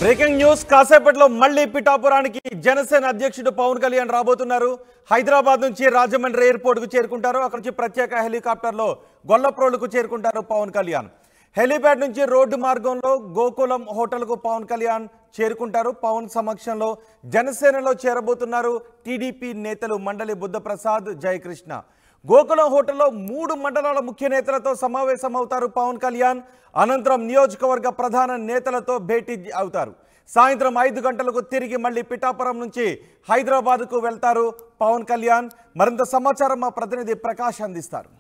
Breaking news కాసేపట్లో మళ్ళీ పిఠాపురానికి జనసేన అధ్యక్షుడు పవన్ కళ్యాణ్ రాబోతున్నారు. హైదరాబాద్ నుంచి రాజమండ్రి ఎయిర్పోర్ట్ కు చేరుకుంటారు. అక్కడ నుంచి ప్రత్యేక హెలికాప్టర్లో గొల్లప్రోలుకు చేరుకుంటారు పవన్ కళ్యాణ్. హెలిప్యాడ్ నుంచి రోడ్డు మార్గంలో గోకులం హోటల్కు పవన్ కళ్యాణ్ చేరుకుంటారు. పవన్ సమక్షంలో జనసేనలో చేరబోతున్నారు టీడీపీ నేతలు మండలి బుద్ధప్రసాద్, జయకృష్ణ. గోకులం హోటల్లో 3 మండలాల ముఖ్య నేతలతో సమావేశమవుతారు పవన్ కళ్యాణ్. అనంతరం నియోజకవర్గ ప్రధాన నేతలతో భేటీ అవుతారు. సాయంత్రం 5 గంటలకు తిరిగి మళ్ళీ పిఠాపురం నుంచి హైదరాబాద్కు వెళ్తారు పవన్ కళ్యాణ్. మరింత సమాచారం మా ప్రతినిధి ప్రకాష్ అందిస్తారు.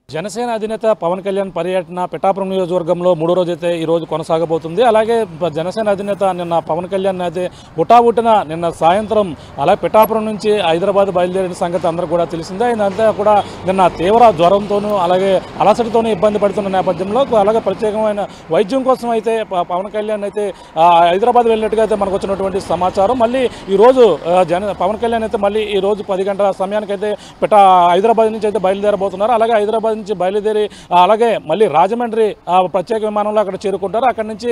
జనసేన అధినేత పవన్ కళ్యాణ్ పర్యటన పిఠాపురం నియోజకవర్గంలో 3వ రోజు అయితే ఈరోజు కొనసాగబోతుంది. అలాగే జనసేన అధినేత నిన్న పవన్ కళ్యాణ్ అయితే హుటాహుటిన నిన్న సాయంత్రం అలాగే పిఠాపురం నుంచి హైదరాబాద్ బయలుదేరిన సంగతి అందరూ కూడా తెలిసిందే. ఆయనంతా కూడా నిన్న తీవ్ర జ్వరంతోనూ అలాగే అలసటతోనూ ఇబ్బంది పడుతున్న నేపథ్యంలో అలాగే ప్రత్యేకమైన వైద్యం కోసం అయితే పవన్ కళ్యాణ్ అయితే హైదరాబాద్ వెళ్ళినట్టుగా అయితే మనకు వచ్చినటువంటి సమాచారం. మళ్ళీ ఈరోజు పవన్ కళ్యాణ్ అయితే మళ్ళీ ఈరోజు 10 గంటల సమయానికైతే హైదరాబాద్ నుంచి అయితే బయలుదేరబోతున్నారు. అలాగే హైదరాబాద్ నుంచి బయలుదేరి అలాగే మళ్ళీ రాజమండ్రి ప్రత్యేక విమానంలో అక్కడ చేరుకుంటారు. అక్కడి నుంచి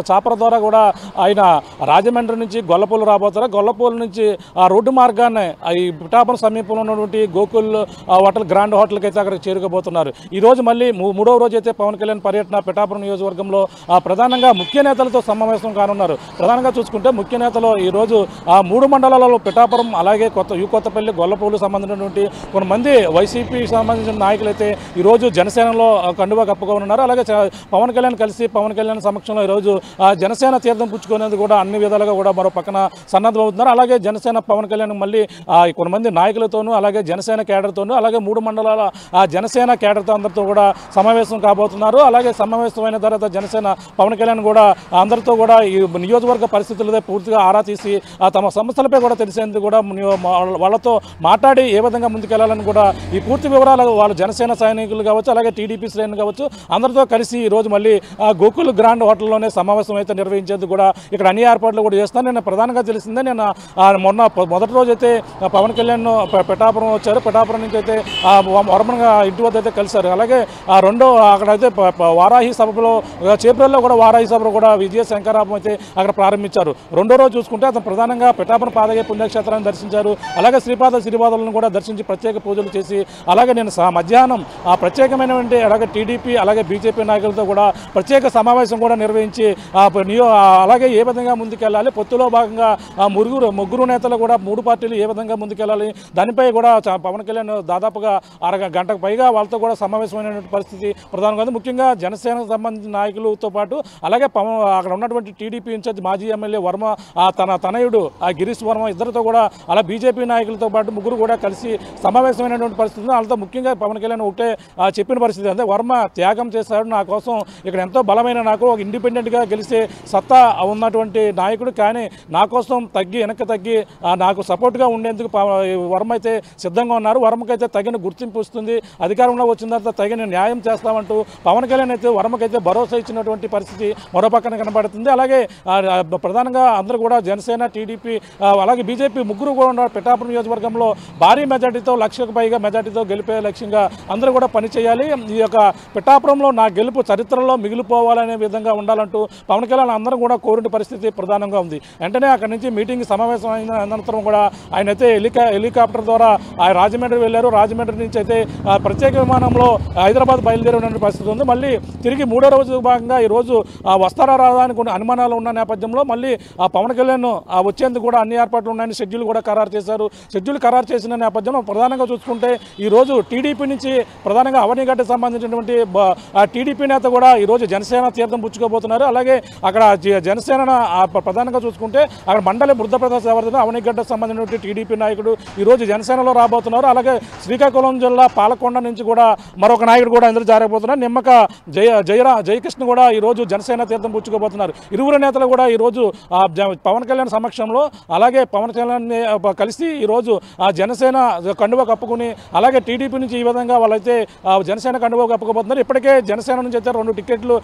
చాపర్ ద్వారా కూడా ఆయన రాజమండ్రి నుంచి గొల్లపూలు రాబోతారు. గొల్లపూలు నుంచి రోడ్డు మార్గాన్ని ఈ పిఠాపురం సమీపంలో ఉన్నటువంటి గోకుల్ హోటల్, గ్రాండ్ హోటల్కి అయితే అక్కడికి చేరుకోబోతున్నారు. ఈరోజు మళ్ళీ 3వ రోజు అయితే పవన్ కళ్యాణ్ పర్యటన పిఠాపురం నియోజకవర్గంలో ప్రధానంగా ముఖ్య నేతలతో సమావేశం కానున్నారు. ప్రధానంగా చూసుకుంటే ముఖ్య నేతలు ఈరోజు 3 మండలాలలో పిఠాపురం అలాగే కొత్తపల్లి, గొల్లపూలు సంబంధించినటువంటి కొంతమంది వైసీపీ సంబంధించిన నాయకులు అయితే ఈరోజు జనసేనలో కండువా కప్పుకోనున్నారు. అలాగే పవన్ కళ్యాణ్ కలిసి పవన్ కళ్యాణ్ సమక్షంలో ఈరోజు జనసేన తీర్థం పుచ్చుకునేందుకు కూడా అన్ని విధాలుగా కూడా మరో పక్కన సన్నద్ధమవుతున్నారు. అలాగే జనసేన పవన్ కళ్యాణ్ మళ్ళీ కొంతమంది నాయకులతోనూ అలాగే జనసేన కేడర్తోనూ అలాగే 3 మండలాల జనసేన కేడర్తో అందరితో కూడా సమావేశం కాబోతున్నారు. అలాగే సమావేశమైన తర్వాత జనసేన పవన్ కళ్యాణ్ కూడా అందరితో కూడా ఈ నియోజకవర్గ పరిస్థితులపై పూర్తిగా ఆరా తీసి తమ సమస్యలపై కూడా తెలిసేందుకు కూడా వాళ్ళతో మాట్లాడి ఏ విధంగా ముందుకెళ్లాలని కూడా ఈ పూర్తి వివరాలు వాళ్ళు జనసేన సైనికులు కావచ్చు అలాగే టీడీపీ శ్రేణులు కావచ్చు అందరితో కలిసి ఈరోజు మళ్ళీ గోకుల్ గ్రాండ్ హోటల్లోనే సమావేశం అయితే నిర్వహించేందుకు కూడా ఇక్కడ అన్ని ఏర్పాట్లు కూడా చేస్తాను. నేను ప్రధానంగా తెలిసిందే నేను మొదటి రోజు అయితే పవన్ కళ్యాణ్ పిఠాపురం వచ్చారు. పిఠాపురం నుంచి అయితే వర్మగా ఇంటి వద్ద అయితే కలిశారు. అలాగే రెండో అక్కడైతే వారాహి సభలో చేబ్రల్లో కూడా వారాహి సభలో కూడా విజయ శంకరాపం అయితే అక్కడ ప్రారంభించారు. రెండో రోజు చూసుకుంటే అతను ప్రధానంగా పిఠాపురం పాదగే పుణ్యక్షేత్రాన్ని దర్శించారు. అలాగే శ్రీపాదాలను కూడా దర్శించి ప్రత్యేక పూజలు చేసి అలాగే నేను మధ్యాహ్నం ప్రత్యేకమైనటువంటి అలాగే టీడీపీ అలాగే బీజేపీ నాయకులతో కూడా ప్రత్యేక సమావేశం కూడా నిర్వహించి అలాగే ఏ విధంగా ముందుకెళ్ళాలి, పొత్తులో భాగంగా ముగ్గురు నేతలు కూడా 3 పార్టీలు ఏ విధంగా ముందుకెళ్ళాలి దానిపై కూడా పవన్ కళ్యాణ్ దాదాపుగా గంటకు పైగా వాళ్ళతో కూడా సమావేశమైనటువంటి పరిస్థితి ప్రధానంగా ఉంది. ముఖ్యంగా జనసేనకు సంబంధించిన నాయకులతో పాటు అలాగే అక్కడ ఉన్నటువంటి టీడీపీ ఇన్ఛార్జ్ మాజీ ఎమ్మెల్యే వర్మ తన తనయుడు గిరీష్ వర్మ ఇద్దరితో కూడా అలా బీజేపీ నాయకులతో పాటు ముగ్గురు కూడా కలిసి సమావేశమైనటువంటి పరిస్థితి. వాళ్ళతో ముఖ్యంగా పవన్ కళ్యాణ్ ఒకటే చెప్పిన పరిస్థితి అంటే వర్మ త్యాగం చేశాడు నా కోసం, ఇక్కడ ఎంతో బలమైన నాకు ఒక ఇండిపెండెంట్గా గెలిచే సత్తా ఉన్నటువంటి నాయకుడు, కానీ నా కోసం వెనక్కి తగ్గి నాకు సపోర్ట్గా ఉండేందుకు వర్మ అయితే సిద్ధంగా ఉన్నారు. వర్మకైతే తగిన గుర్తింపు వస్తుంది, అధికారంలో వచ్చిన తర్వాత తగిన న్యాయం చేస్తామంటూ పవన్ కళ్యాణ్ అయితే వర్మకైతే భరోసా ఇచ్చినటువంటి పరిస్థితి మరో పక్కన కనబడుతుంది. అలాగే ప్రధానంగా అందరూ కూడా జనసేన, టీడీపీ అలాగే బీజేపీ ముగ్గురు కూడా ఉన్నారు. పిఠాపురం నియోజకవర్గంలో భారీ మెజార్టీతో 1,00,000కు పైగా మెజార్టీతో గెలిపే లక్ష్యంగా అందరూ కూడా పనిచేయాలి. ఈ యొక్క పిఠాపురంలో నా గెలుపు చరిత్రలో మిగిలిపోవాలనే విధంగా ఉండాలంటూ పవన్ కళ్యాణ్ అందరూ కూడా కోరిన పరిస్థితి ప్రధానంగా ఉంది. వెంటనే అక్కడి నుంచి మీటింగ్ సమావేశం అయిన అనంతరం కూడా ఆయన అయితే హెలికాప్టర్ ద్వారా రాజమండ్రి వెళ్ళారు. రాజమండ్రి నుంచి అయితే ప్రత్యేక విమానంలో హైదరాబాద్ బయలుదేరిన పరిస్థితి ఉంది. మళ్ళీ తిరిగి 3వ రోజు భాగంగా ఈరోజు వస్తారా రాదా అని కొన్ని అనుమానాలు ఉన్న నేపథ్యంలో మళ్ళీ పవన్ కళ్యాణ్ వచ్చేందుకు కూడా అన్ని ఏర్పాట్లు ఉన్నాయని షెడ్యూల్ కూడా ఖరారు చేశారు. షెడ్యూల్ ఖరారు చేసిన నేపథ్యంలో ప్రధానంగా చూసుకుంటే ఈరోజు టీడీపీ నుంచి ప్రధానంగా అవనిగడ్డకు సంబంధించినటువంటి టీడీపీ నేత కూడా ఈరోజు జనసేన తీర్థం పుచ్చుకోబోతున్నారు. అలాగే అక్కడ జనసేన ప్రధానంగా చూసుకుంటే అక్కడ మండలి బుద్ధప్రసాద్ ఎవరితో అవనిగడ్డకు సంబంధించినటువంటి టీడీపీ నాయకుడు ఈరోజు జనసేనలో రాబోతున్నారు. అలాగే శ్రీకాకుళం జిల్లా పాలకొండ నుంచి కూడా మరొక నాయకుడు కూడా ఇందులో జారబోతున్నారు. నిమ్మక జయకృష్ణ కూడా ఈరోజు జనసేన తీర్థం పుచ్చుకోబోతున్నారు. ఇరువురు నేతలు కూడా ఈరోజు పవన్ కళ్యాణ్ సమక్షంలో అలాగే పవన్ కళ్యాణ్ కలిసి ఈరోజు జనసేన కండువా కప్పుకుని అలాగే టీడీపీ వైసీపీ నుంచి ఈ విధంగా వాళ్ళైతే జనసేన కండువా కప్పుకోబోతున్నారు. ఇప్పటికే జనసేన నుంచి అయితే 2 టికెట్లు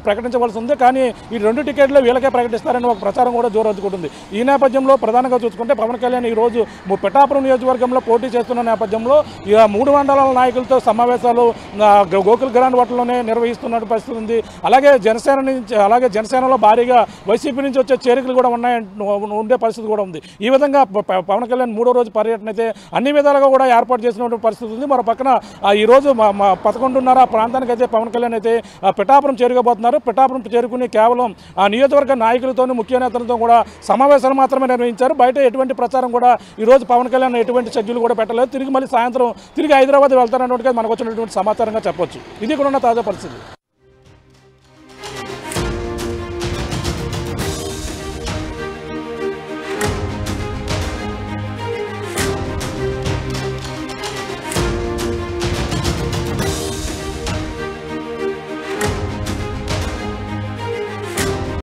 ప్రకటించవలసి ఉంది. కానీ ఈ 2 టికెట్లు వీళ్ళకే ప్రకటిస్తారని ఒక ప్రచారం కూడా జోరందుకుంటుంది. ఈ నేపథ్యంలో ప్రధానంగా చూసుకుంటే పవన్ కళ్యాణ్ ఈరోజు పిఠాపురం నియోజకవర్గంలో పోటీ చేస్తున్న నేపథ్యంలో 3 మండలాల నాయకులతో సమావేశాలు గోకుల్ గ్రాండ్ హోటల్లోనే నిర్వహిస్తున్న పరిస్థితి ఉంది. అలాగే జనసేనలో భారీగా వైసీపీ నుంచి వచ్చే చేరికలు కూడా ఉండే పరిస్థితి కూడా ఉంది. ఈ విధంగా పవన్ కళ్యాణ్ 3వ రోజు పర్యటన అయితే అన్ని విధాలుగా కూడా ఏర్పాటు చేసినటువంటి పరిస్థితి ఉంది. మరో పక్కన ఈరోజు 11:30 ప్రాంతానికి అయితే పవన్ కళ్యాణ్ అయితే పిఠాపురం చేరుకోబోతున్నారు. పిఠాపురం చేరుకుని కేవలం ఆ నియోజకవర్గ నాయకులతో ముఖ్య నేతలతో కూడా సమావేశాలు మాత్రమే నిర్వహించారు. బయట ఎటువంటి ప్రచారం కూడా ఈరోజు పవన్ కళ్యాణ్ ఎటువంటి షెడ్యూల్ కూడా పెట్టలేదు. తిరిగి మళ్ళీ సాయంత్రం హైదరాబాద్ వెళ్తారన్నట్టుగా మనకు వచ్చినటువంటి సమాచారంగా చెప్పొచ్చు. ఇది కూడా ఉన్న తాజా పరిస్థితి.